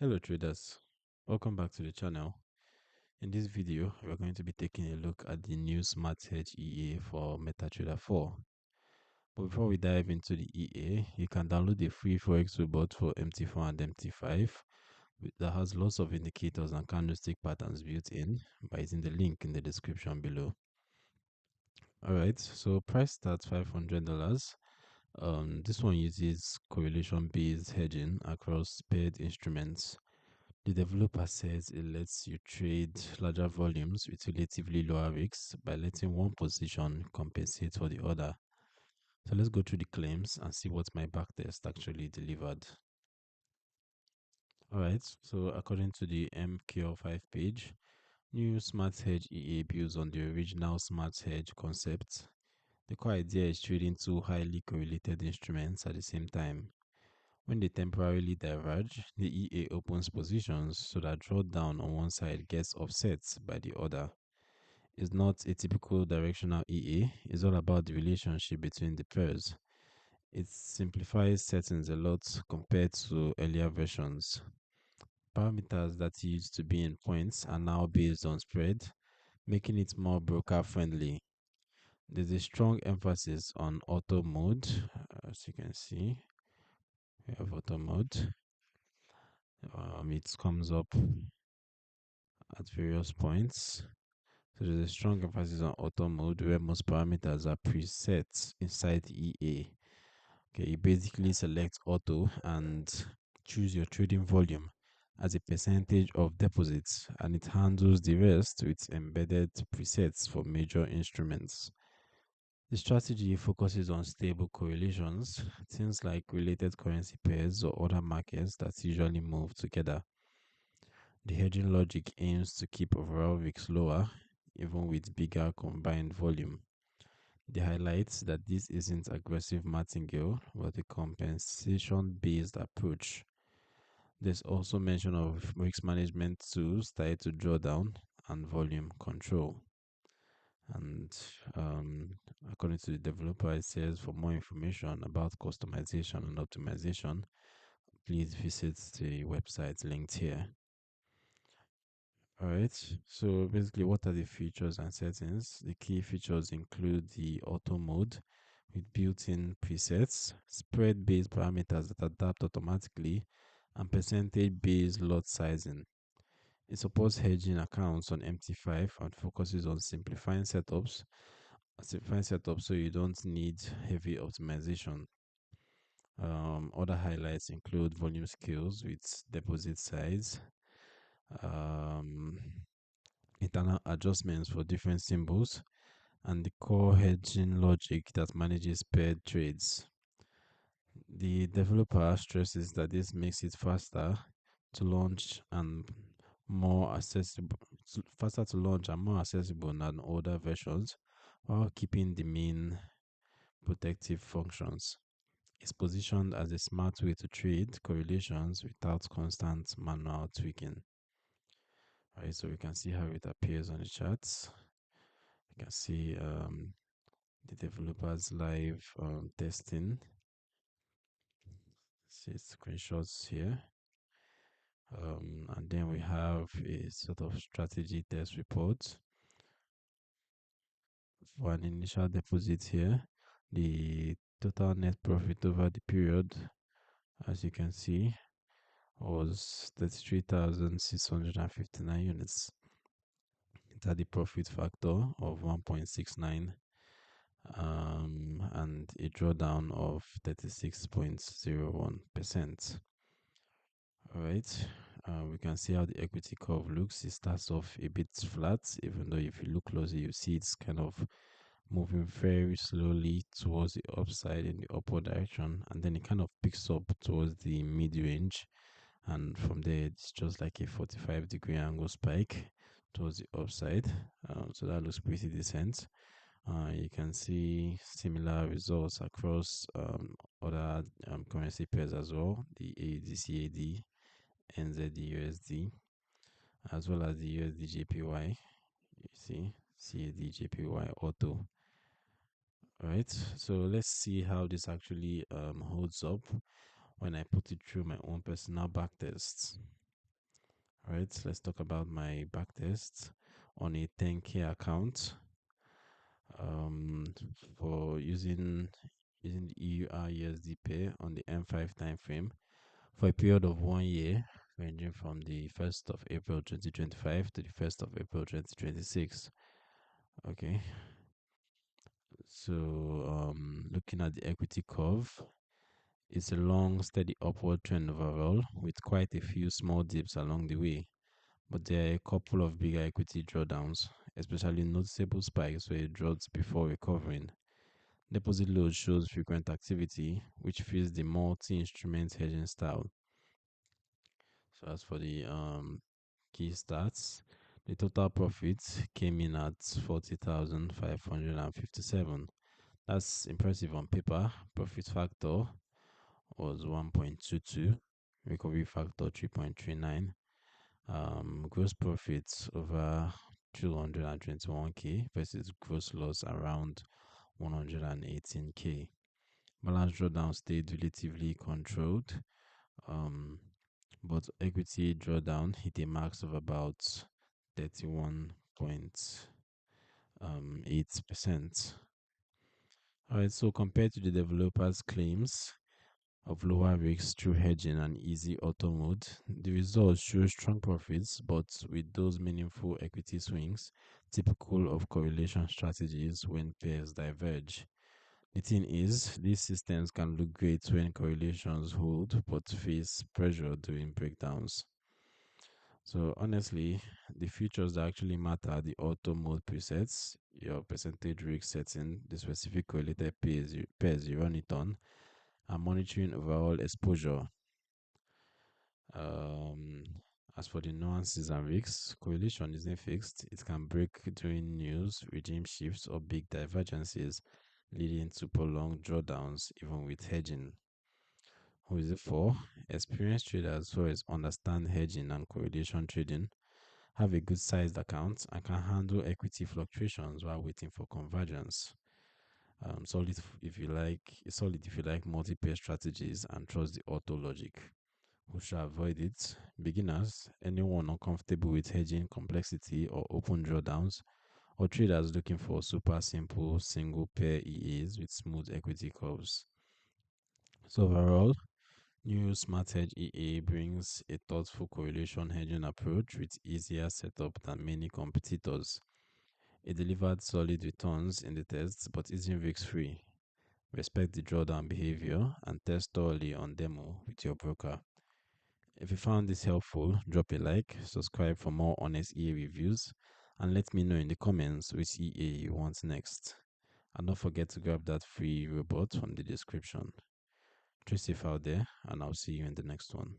Hello traders, welcome back to the channel. In this video, we're going to be taking a look at the new Smarthedge EA for MetaTrader 4. But before we dive into the EA, you can download the free Forex report for MT4 and MT5 that has lots of indicators and candlestick patterns built in by using the link in the description below. Alright, so price starts $500. This one uses correlation-based hedging across paired instruments. The developer says it lets you trade larger volumes with relatively lower risks by letting one position compensate for the other. So let's go through the claims and see what my backtest actually delivered. Alright, so according to the MQ5 page, new Smarthedge EA builds on the original Smarthedge concept. The core idea is trading two highly correlated instruments at the same time. When they temporarily diverge, the EA opens positions so that drawdown on one side gets offset by the other. It's not a typical directional EA, it's all about the relationship between the pairs. It simplifies settings a lot compared to earlier versions. Parameters that used to be in points are now based on spread, making it more broker friendly. There's a strong emphasis on auto mode, as you can see. We have auto mode. It comes up at various points. So there's a strong emphasis on auto mode where most parameters are preset inside the EA. Okay, you basically select auto and choose your trading volume as a percentage of deposits, and it handles the rest with embedded presets for major instruments. The strategy focuses on stable correlations, things like related currency pairs or other markets that usually move together. The hedging logic aims to keep overall risks lower, even with bigger combined volume. They highlight that this isn't aggressive martingale, but a compensation-based approach. There's also mention of risk management tools tied to drawdown and volume control. And according to the developer, it says for more information about customization and optimization, please visit the website linked here. Alright, so basically, what are the features and settings? The key features include the auto mode with built-in presets, spread-based parameters that adapt automatically, and percentage-based lot sizing. It supports hedging accounts on MT5 and focuses on simplifying setups so you don't need heavy optimization. Other highlights include volume scales with deposit size, um, internal adjustments for different symbols, and the core hedging logic that manages paired trades. The developer stresses that this makes it faster to launch and more accessible, faster to launch and more accessible than older versions, while keeping the main protective functions. It's positioned as a smart way to trade correlations without constant manual tweaking. Alright, so we can see how it appears on the charts. You can see the developers live testing. See screenshots here. And then we have a sort of strategy test report for an initial deposit here. The total net profit over the period, as you can see, was 33,659 units. It had a profit factor of 1.69 and a drawdown of 36.01%. All right, we can see how the equity curve looks. It starts off a bit flat, even though if you look closely, you see it's kind of moving very slowly towards the upside in the upward direction, and then it kind of picks up towards the mid range, and from there it's just like a 45-degree angle spike towards the upside. So that looks pretty decent. You can see similar results across other currency pairs as well, the AUD CAD, NZD USD, as well as the USD JPY. You see CAD JPY auto. Right, so let's see how this actually holds up when I put it through my own personal back tests. All right, let's talk about my backtest on a 10K account. Um, for using the EUR/USD pair on the M5 time frame for a period of 1 year, ranging from the 1st of April 2025 to the 1st of April 2026. Okay, so looking at the equity curve, it's a long, steady upward trend overall, with quite a few small dips along the way. But there are a couple of bigger equity drawdowns, especially noticeable spikes where it drops before recovering. Deposit load shows frequent activity, which fits the multi-instrument hedging style. So as for the key stats, the total profit came in at 40,557. That's impressive on paper. Profit factor was 1.22, recovery factor 3.39. Gross profits over 221k versus gross loss around 118k. Balance drawdown stayed relatively controlled, um, but equity drawdown hit a max of about 31.8%. Alright, so compared to the developers' claims of lower risks through hedging and easy auto mode, the results show strong profits, but with those meaningful equity swings typical of correlation strategies when pairs diverge. The thing is, these systems can look great when correlations hold, but face pressure during breakdowns. So honestly, the features that actually matter are the auto mode presets, your percentage risk setting, the specific correlated pairs you run it on, and monitoring overall exposure. Um, as for the nuances and risks, correlation isn't fixed. It can break during news, regime shifts, or big divergences, leading to prolonged drawdowns, even with hedging. Who is it for? Experienced traders who understand hedging and correlation trading, have a good sized account, and can handle equity fluctuations while waiting for convergence. Solid if you like multi-pair strategies and trust the auto logic. Who should avoid it? Beginners, anyone uncomfortable with hedging complexity or open drawdowns, or traders looking for super simple single pair EAs with smooth equity curves. So overall, new Smarthedge EA brings a thoughtful correlation hedging approach with easier setup than many competitors. It delivered solid returns in the tests but isn't risk free. Respect the drawdown behavior and test thoroughly on demo with your broker. If you found this helpful, drop a like, subscribe for more honest EA reviews, and let me know in the comments which EA you want next. And don't forget to grab that free robot from the description. Stay safe out there, and I'll see you in the next one.